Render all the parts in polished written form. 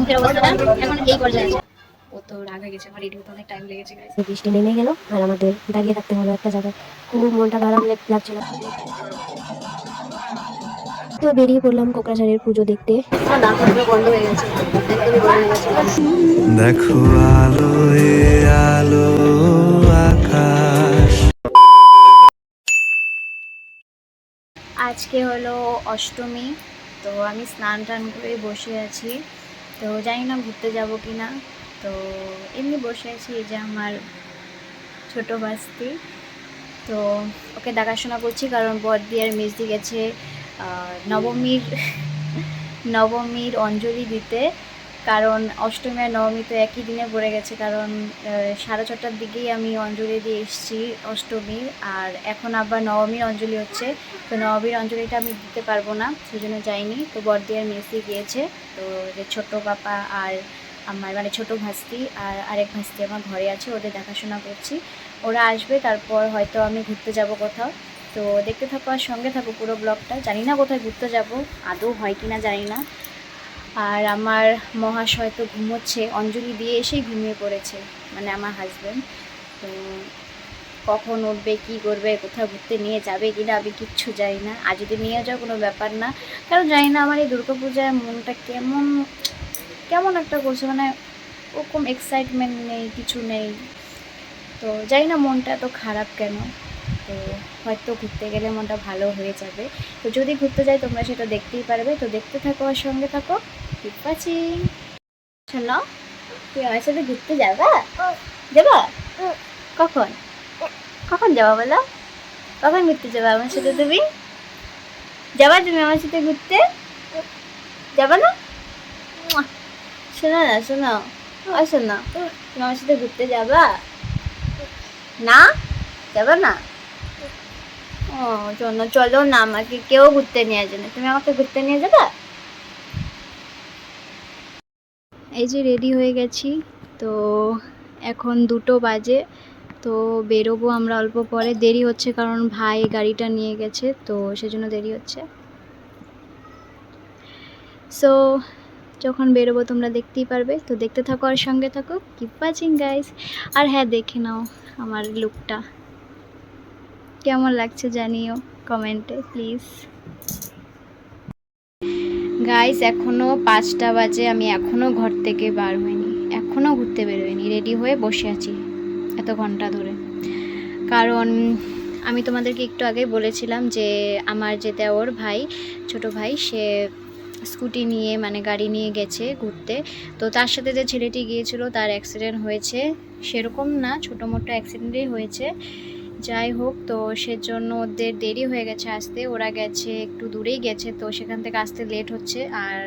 মুখের অবস্থাটা এখন এই পর্যায়ে আছে। ও তো রাগ হয়ে গেছে, আমার রেডি হতে অনেক টাইম লেগেছে গাইস। বৃষ্টি নেমে গেল আর আমাদের দাঁড়িয়ে থাকতে হলো একটা জায়গায়। খুব মনটা খারাপ লাগছিল। তো বেরিয়ে পড়লাম কোকড়াঝাড়ের পুজো দেখতে। আমার দাঁত পুরো বন্ধ হয়ে গেছে, একদমই বন্ধ হয়ে গেছে। দেখো আলো এ আলো আকাশ। আজকে হলো অষ্টমী, তো আমি স্নান টান করে বসে আছি। তো জানি না ঘুরতে যাব কি না, তো এমনি বসে আছি। এই যে আমার ছোট ভাস্তি, তো ওকে দেখাশোনা করছি কারণ বড়দি আর মেজদি গেছে নবমীর নবমীর অঞ্জলি দিতে। কারণ অষ্টমী আর নবমী তো একই দিনে পড়ে গেছে, কারণ 6:30টার দিকেই আমি অঞ্জলি দিয়ে এসেছি অষ্টমীর, আর এখন আবার নবমীর অঞ্জলি হচ্ছে। তো নবমীর অঞ্জলিটা আমি দিতে পারবো না, সেই জন্য যাইনি। তো বড়দি আর মেজদি গিয়েছে। তো যে ছোটো পাপা আর আমার মানে ছোটো ভাস্তি আর আরেক ভাস্তি আমার ঘরে আছে, ওদের দেখাশোনা করছি। ওরা আসবে, তারপর হয়তো আমি ঘুরতে যাব কোথাও। তো দেখতে থাকো আর সঙ্গে থাকো পুরো ব্লগটা। জানি না কোথায় ঘুরতে যাব, আদৌ হয় কি না জানি না। আর আমার মহাশয় তো ঘুমোচ্ছে, অঞ্জলি দিয়ে এসেই ঘুমিয়ে পড়েছে, মানে আমার হাজব্যান্ড। তো কখন উঠবে, কী করবে, কোথাও ঘুরতে নিয়ে যাবে কি না আমি কিচ্ছু জানি না। আর যদি নিয়ে যাও কোনো ব্যাপার না, কারণ জানি না আমার এই দুর্গাপূজায় মনটা কেমন কেমন একটা করছে, মানে ওরকম এক্সাইটমেন্ট নেই, কিছু নেই। তো জানি না মনটা এত খারাপ কেন। তো হয়তো ঘুরতে গেলে মনটা ভালো হয়ে যাবে। তো যদি ঘুরতে যাই তোমরা সেটা দেখতেই পারবে। তো দেখতে থাকো আর সঙ্গে থাকো। ঠিক আছে, শোনো, তুমি আমার সাথে ঘুরতে যাবা? যাবা? কখন কখন যাবা বলো? কখন ঘুরতে যাবা আমার সাথে? তুমি যাবা? তুমি আমার সাথে ঘুরতে যাবা না? শোনো না, শোনো, আর শোনো, তুমি আমার সাথে ঘুরতে যাবা না? যাবা না? ও চলো, চলো না, আমাকে কেউ ঘুরতে নিয়ে যাবে না, তুমি আমাকে ঘুরতে নিয়ে যাবা? এই যে রেডি হয়ে গেছি, তো এখন 2টো বাজে। তো বেরোবো আমরা অল্প পরে। দেরি হচ্ছে কারণ ভাই গাড়িটা নিয়ে গেছে, তো সেজন্য দেরি হচ্ছে। সো যখন বেরোবো তোমরা দেখতেই পারবে। তো দেখতে থাকো আর সঙ্গে থাকো। Keep watching guys. আর হ্যাঁ, দেখে নাও আমার লুকটা কেমন লাগছে জানিও কমেন্টে প্লিজ। গাইস এখনও 5টা বাজে, আমি এখনও ঘর থেকে বার হইনি, এখনও ঘুরতে বেরোয়নি, রেডি হয়ে বসে আছি এত ঘন্টা ধরে। কারণ আমি তোমাদেরকে একটু আগে বলেছিলাম যে আমার যে দেওর ভাই, ছোট ভাই, সে স্কুটি নিয়ে মানে গাড়ি নিয়ে গেছে ঘুরতে। তো তার সাথে যে ছেলেটি গিয়েছিল তার অ্যাক্সিডেন্ট হয়েছে। সেরকম না, ছোটো মোটো অ্যাক্সিডেন্টই হয়েছে। যাই হোক, তো সেজন্য ওদের দেরি হয়ে গেছে আসতে। ওরা গেছে একটু দূরেই গেছে, তো সেখান থেকে আসতে লেট হচ্ছে। আর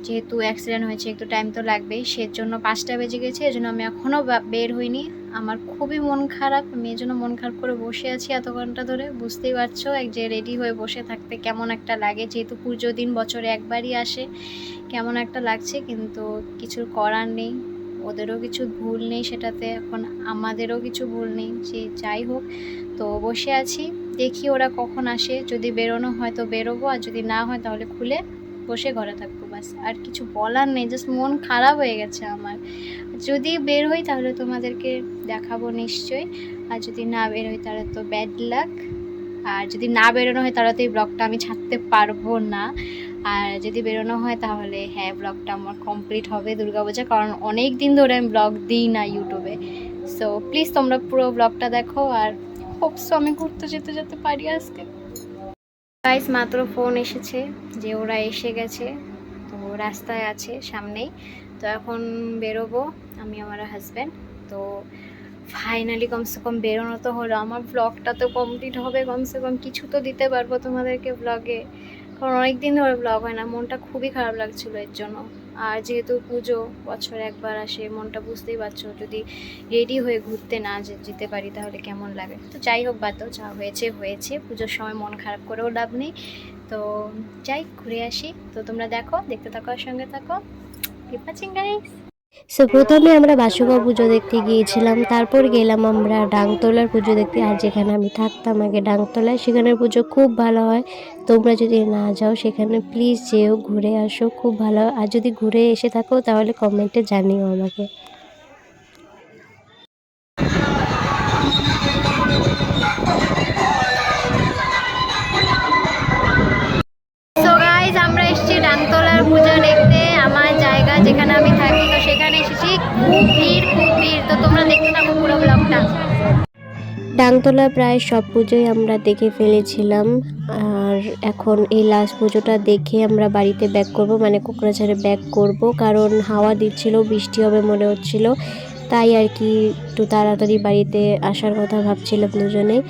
যেহেতু অ্যাক্সিডেন্ট হয়েছে একটু টাইম তো লাগবেই, সেজন্য 5টা বেজে গেছে। এজন্য আমি এখনও বের হইনি। আমার খুবই মন খারাপ, আমি এই জন্য মন খারাপ করে বসে আছি এত ঘন্টা ধরে। বুঝতেই পারছো এক যে রেডি হয়ে বসে থাকতে কেমন একটা লাগে, যেহেতু পুজো দিন বছরে একবারই আসে, কেমন একটা লাগছে। কিন্তু কিছু করার নেই, ওদেরও কিছু ভুল নেই সেটাতে, এখন আমাদেরও কিছু ভুল নেই। যে যাই হোক, তো বসে আছি, দেখি ওরা কখন আসে। যদি বেরোনো হয় তো বেরোবো, আর যদি না হয় তাহলে খুলে বসে ঘরে থাকবো, বাস। আর কিছু বলার নেই, জাস্ট মন খারাপ হয়ে গেছে আমার। যদি বের হই তাহলে তোমাদেরকে দেখাবো নিশ্চয়ই, আর যদি না বের হই তাহলে তো ব্যাড লাক। আর যদি না বেরোনো হয় তাহলে তো এই ব্লগটা আমি ছাড়তে পারবো না। আর যদি বেরোনো হয় তাহলে হ্যাঁ, ব্লগটা আমার কমপ্লিট হবে দুর্গাপূজা, কারণ অনেক দিন ধরে আমি ব্লগ দিই না ইউটিউবে। সো প্লিজ তোমরা পুরো ব্লগটা দেখো, আর হোপসো আমি ঘুরতে যেতে পারি আজকে। গাইস মাত্র ফোন এসেছে যে ওরা এসে গেছে, তো রাস্তায় আছে সামনেই। তো এখন বেরোবো আমি আমার হাজব্যান্ড। তো ফাইনালি কমসে কম বেরোনো তো হলো, আমার ব্লগটা তো কমপ্লিট হবে, কমসে কম কিছু তো দিতে পারবো তোমাদেরকে ব্লগে। কারণ অনেক দিন ধরে ব্লগ হয় না, মনটা খুবই খারাপ লাগছিলো এর জন্য। আর যেহেতু পুজো বছরে একবার আসে, মনটা বুঝতেই পারছো, যদি রেডি হয়ে ঘুরতে না যেতে পারি তাহলে কেমন লাগে। তো যাই হোক, বাদ দাও, যা হয়েছে হয়েছে, পুজোর সময় মন খারাপ করেও লাভ নেই। তো যাই ঘুরে আসি। তো তোমরা দেখো, দেখতে থাকো আর সঙ্গে থাকো। Keep watching guys. সো প্রথমে আমরা বাসুগাঁও পুজো দেখতে গিয়েছিলাম, তারপর গেলাম আমরা ডাংতলার পুজো দেখতে। আর যেখানে আমি থাকতাম আগে ডাংতলায়, সেখানের পুজো খুব ভালো হয়। তোমরা যদি না যাও সেখানে প্লিজ যেও, ঘুরে আসো, খুব ভালো হয়। আর যদি ঘুরে এসে থাকো তাহলে কমেন্টে জানিও আমাকে। সো গাইজ আমরা এসেছি ডাংতলার পুজো দেখতে, আমার জায়গা যেখানে আমি থাকি। তো সেখানে এসেছি, খুব ভিড় খুব ভিড়। তো তোমরা দেখতে থাকো পুরো ব্লগটা। ডাংতলা প্রায় সব পুজোই আমরা দেখে ফেলেছিলাম, আর এখন এই লাস্ট পুজোটা দেখে আমরা বাড়িতে ব্যাক করব, মানে কোকড়াঝাড়ে ব্যাক করব। কারণ হাওয়া দিচ্ছিল, বৃষ্টি হবে মনে হচ্ছিল, তাই আর কি একটু তাড়াতাড়ি বাড়িতে আসার কথা ভাবছিলাম দুজনেই।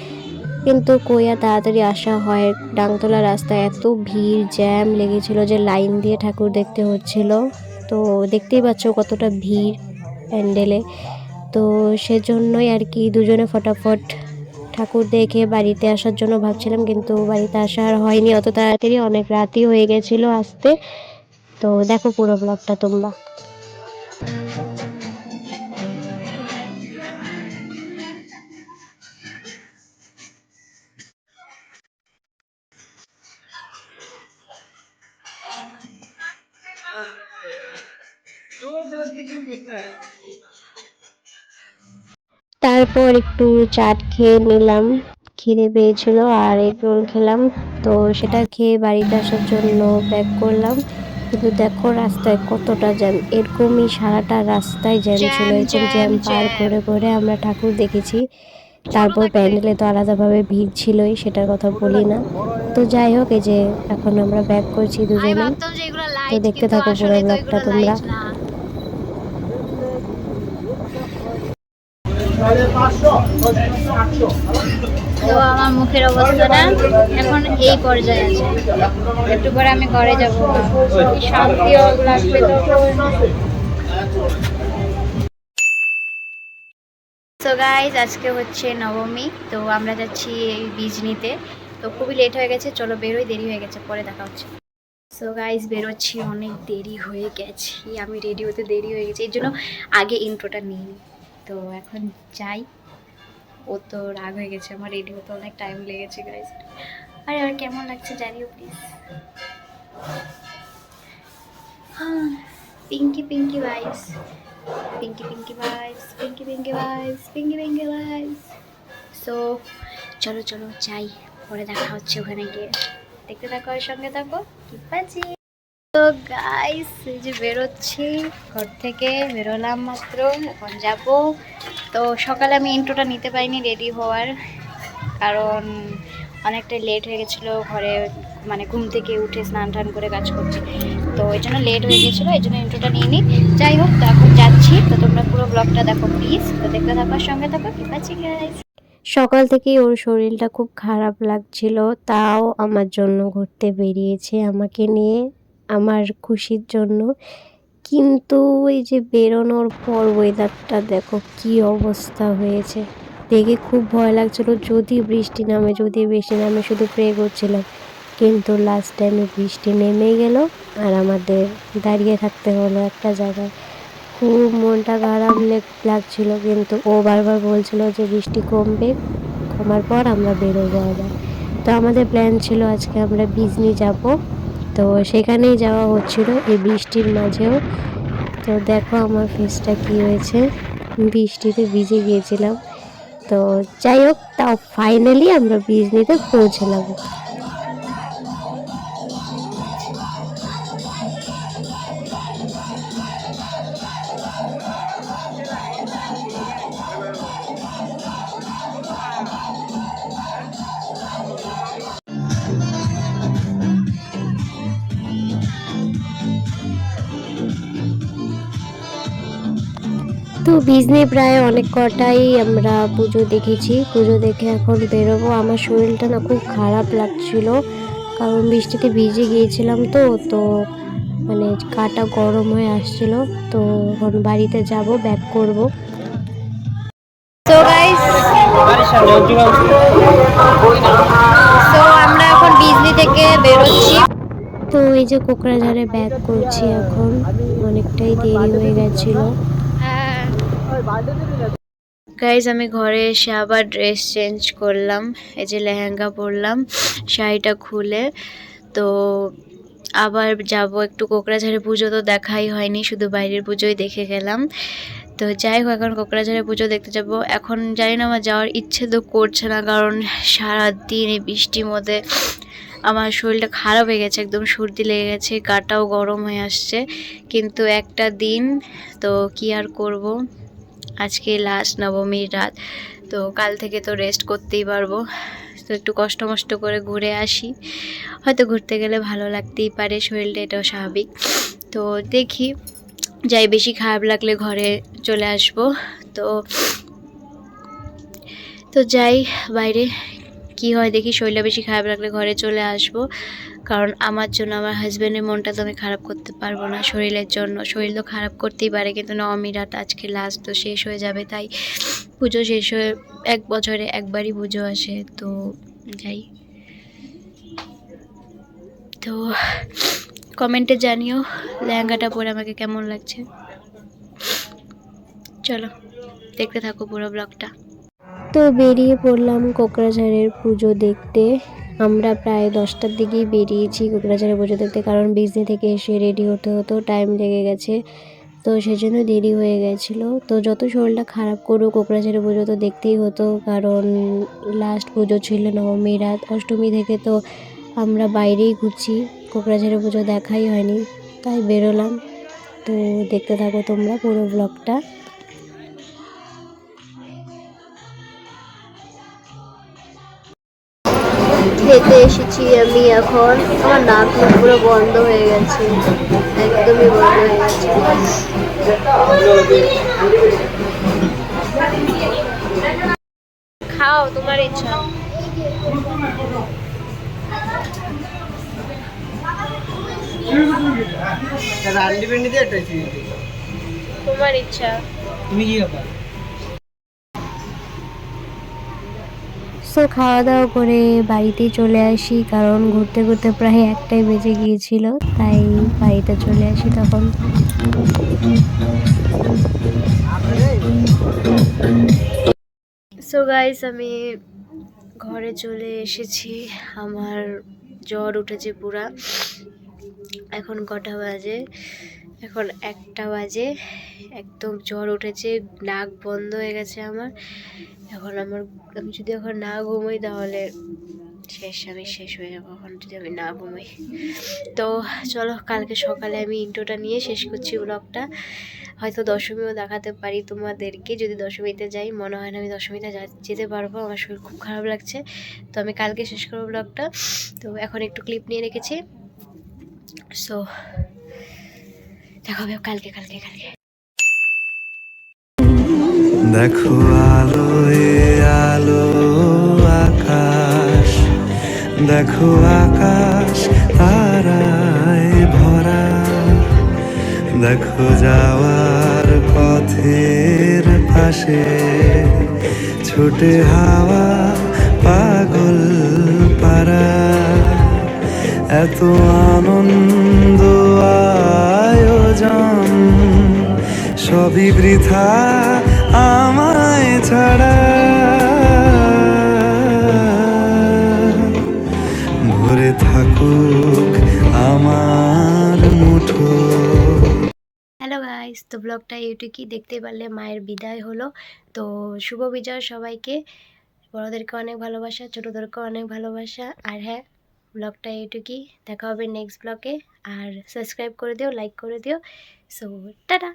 কিন্তু কইয়া তাড়াতাড়ি আসা হয়। ডাংতলা রাস্তায় এত ভিড় জ্যাম লেগেছিল যে লাইন দিয়ে ঠাকুর দেখতে হচ্ছিল। তো দেখতেই পাচ্ছ কতটা ভিড় প্যান্ডেলে। তো সেজন্যই আর কি দুজনে ফটাফট ঠাকুর দেখে বাড়িতে আসার জন্য ভাবছিলাম, কিন্তু বাড়িতে আসা আর হয়নি অত তাড়াতাড়ি, অনেক রাতই হয়ে গেছিলো আসতে। তো দেখো পুরো ব্লগটা তোমরা। তারপর একটু চাট খেয়ে নিলাম, খিদে পেয়েছিল, আর এগ রোল খেলাম। তো সেটা খেয়ে বাড়িতে আসার জন্য ব্যাক করলাম। কিন্তু দেখো রাস্তায় কতটা জ্যাম, এরকমই সারাটা রাস্তায় জ্যাম ছিল। এরকম জ্যাম পার করে করে আমরা ঠাকুর দেখেছি। তারপর প্যান্ডেলে তো আলাদাভাবে ভিড় ছিলই, সেটার কথা বলি না। তো যাই হোক, এই যে এখন আমরা ব্যাক করছি দুজনে। তো দেখতে থাকো পুরো ব্লগটা তোমরা। তো আমার মুখের অবস্থাটা এখন এই পর্যায়ে আছে, একটু পরে আমি ঘরে যাবো। শান্তি লাগবে তখন। সো গাইজ আজকে হচ্ছে নবমী, তো আমরা যাচ্ছি এই বিজনিতে। তো খুবই লেট হয়ে গেছে, চলো বেরোই, দেরি হয়ে গেছে, পরে দেখা হচ্ছে। সো গাইজ বেরোচ্ছি, অনেক দেরি হয়ে গেছে, আমি রেডি হতে দেরি হয়ে গেছে, এর জন্য আগে ইন্ট্রোটা নিই। তো এখন যাই, ও তো রাগ হয়ে গেছে, আমার রেডি হতে অনেক টাইম লেগেছে গাইজ। আরে আর কেমন লাগছে জানিও প্লিজ। হ্যাঁ, পিঙ্কি পিঙ্কি ভাইস, পিঙ্কি পিঙ্কি ভাইস, পিঙ্কি পিঙ্কি ভাইস, পিঙ্কি পিঙ্কি ভাইস। সো চলো চলো যাই, পরে দেখা হচ্ছে ওখানে গিয়ে। দেখতে থাকো আর সঙ্গে থাকো, কি পাচ্ছি। তো গাইস এই যে বেরোচ্ছি, ঘর থেকে বেরোলাম মাত্র, এখন যাব। তো সকালে আমি ইন্ট্রোটা নিতে পারিনি রেডি হওয়ার, কারণ অনেকটা লেট হয়ে গেছিলো ঘরে, মানে ঘুম থেকে উঠে স্নান টান করে কাজ করছি। তো এই জন্য লেট হয়ে গেছিলো, এই জন্য ইন্ট্রোটা নিয়ে নিই। যাই হোক, তো এখন যাচ্ছি। তো তোমরা পুরো ব্লগটা দেখো প্লিজ, তো দেখতে থাকার সঙ্গে থাকো, কি পাচ্ছি গাইস। সকাল থেকেই ওর শরীরটা খুব খারাপ লাগছিল, তাও আমার জন্য ঘুরতে বেরিয়েছে আমাকে নিয়ে, আমার খুশির জন্য। কিন্তু এই যে বেরোনোর পর ওয়েদারটা দেখো কি অবস্থা হয়েছে, দেখে খুব ভয় লাগছিল যদি বৃষ্টি নামে, যদি বৃষ্টি নামে, শুধু প্রে করছিলাম। কিন্তু লাস্ট টাইমে বৃষ্টি নেমেই গেল, আর আমাদের দাঁড়িয়ে থাকতে হলো একটা জায়গায়। খুব মনটা খারাপ লাগছিল, কিন্তু ও বারবার বলছিল যে বৃষ্টি কমবে, কমার পর আমরা বেরোবো আবার। তো আমাদের প্ল্যান ছিল আজকে আমরা বিজনি যাব, তো সেখানেই যাওয়া হচ্ছিল এই বৃষ্টির মাঝেও। তো দেখো আমার ফেসটা কি হয়েছে, বৃষ্টিতে ভিজে গিয়েছিলাম। তো যাই হোক, তাও ফাইনালি আমরা বিজনিতে পৌঁছলাম। তো বিজনি প্রায় অনেক কটাই আমরা পুজো দেখেছি, পুজো দেখে এখন বেরোবো। আমার শরীরটা না খুব খারাপ লাগছিল, কারণ বৃষ্টিতে ভিজে গিয়েছিলাম। তো তো মানে গাটা গরম হয়ে আসছিল। তো এখন বাড়িতে যাব, ব্যাক করব। তো গাইস, তো আমরা এখন বিজলি থেকে বেরোচ্ছি। তো এই যে কোকড়াঝাড়ে ব্যাক করছি এখন, অনেকটাই দেরি হয়ে গেছিল। হ্যাঁ গাইজ, আমি ঘরে এসে আবার ড্রেস চেঞ্জ করলাম, এই যে লেহেঙ্গা পরলাম, শাড়িটা খুলে। তো আবার যাব একটু কোকড়াঝাড়ে, পুজো তো দেখাই হয়নি, শুধু বাইরের পুজোই দেখে গেলাম। তো যাই হোক, এখন কোকড়াঝাড়ে পুজো দেখতে যাব। এখন জানি না, আমার যাওয়ার ইচ্ছে তো করছে না, কারণ সারাদিন এই বৃষ্টির মধ্যে আমার শরীরটা খারাপ হয়ে গেছে, একদম সর্দি লেগে গেছে, গাটাও গরম হয়ে আসছে। কিন্তু একটা দিন তো কি আর করব, আজকে লাস্ট নবমীর রাত, তো কাল থেকে তো রেস্ট করতেই পারবো। তো একটু কষ্ট মষ্ট করে ঘুরে আসি, হয়তো ঘুরতে গেলে ভালো লাগতেই পারে শরীরটা, এটাও স্বাভাবিক। তো দেখি, যাই, বেশি খারাপ লাগলে ঘরে চলে আসব। তো তো যাই বাইরে, কি হয় দেখি, শরীরটা বেশি খারাপ লাগলে ঘরে চলে আসব, কারণ আমার জন্য আমার হাজব্যান্ডের মনটা তো আমি খারাপ করতে পারবো না শরীরের জন্য। শরীর তো খারাপ করতেই পারে, কিন্তু নবমী রাত আজকে লাস্ট, তো শেষ হয়ে যাবে, তাই পুজো শেষ হয়ে 1 বছরে একবারই পুজো আসে, তো যাই। তো কমেন্টে জানিও লেহেঙ্গাটা পরে আমাকে কেমন লাগছে। চলো দেখতে থাকো পুরো ব্লগটা। তো বেরিয়ে পড়লাম কোকড়াঝাড়ের পুজো দেখতে। আমরা প্রায় 10টার দিকেই বেরিয়েছি কোকড়াঝাড়ের পুজো দেখতে, কারণ বিজনি থেকে এসে রেডি হতে হতেও টাইম লেগে গেছে, তো সেজন্য দেরি হয়ে গেছিলো। তো যত শরীরটা খারাপ করুক, কোকড়াঝাড়ের পুজো তো দেখতেই হতো, কারণ লাস্ট পুজো ছিল নবমী রাত। অষ্টমী থেকে তো আমরা বাইরেই ঘুরছি, কোকড়াঝাড়ের পুজো দেখাই হয়নি, তাই বেরোলাম। তো দেখতে থাকো তোমরা পুরো ব্লগটা। খেতে এসেছি আমি এখন, আমার নাক মুখ পুরো বন্ধ হয়ে গেছে, একদমই বন্ধ হয়ে গেছে। খাও, তোমার ইচ্ছা। তোমার ইচ্ছা। সো খাওয়া দাওয়া করে বাড়িতেই চলে আসি, কারণ ঘুরতে ঘুরতে প্রায় 1টাই বেজে গিয়েছিল, তাই বাড়িতে চলে আসি তখন। সো গাইস, আমি ঘরে চলে এসেছি। আমার জ্বর উঠেছে পুরা। এখন কটা বাজে? এখন 1টা বাজে। একদম জ্বর উঠেছে, নাক বন্ধ হয়ে গেছে আমার। আমি যদি এখন না ঘুমোই তাহলে আমি শেষ হয়ে যাবো, এখন যদি আমি না ঘুমোই। তো চলো, কালকে সকালে আমি ইন্ট্রোটা নিয়ে শেষ করছি ব্লগটা। হয়তো দশমীও দেখাতে পারি তোমাদেরকে, যদি দশমীতে যাই। মনে হয় না আমি দশমীতে যেতে পারবো, আমার শরীর খুব খারাপ লাগছে। তো আমি কালকে শেষ করবো ব্লগটা। তো এখন একটু ক্লিপ নিয়ে রেখেছি। সো দেখা হবে কালকে। দেখো আলো এ আলো আকাশ, দেখো আকাশ তারায় ভরা, দেখো যাওয়ার পথের পাশে ছুটে হাওয়া পাগল পারা, এত আনন্দ আয়োজন সবই বৃথা আমায় ছাড়া, ভরে থাকুক আমার মুঠো। হ্যালো গাইস, তো ব্লগটা ইউটিউবে দেখতে পারলে মায়ের বিদায় হলো। তো শুভ বিজয় সবাইকে, বড়োদেরকে অনেক ভালোবাসা, ছোটোদেরকে অনেক ভালোবাসা। আর হ্যাঁ, ব্লগটা ইউটিউবে দেখা হবে নেক্সট ব্লগে, আর সাবস্ক্রাইব করে দিও, লাইক করে দিও। So tata.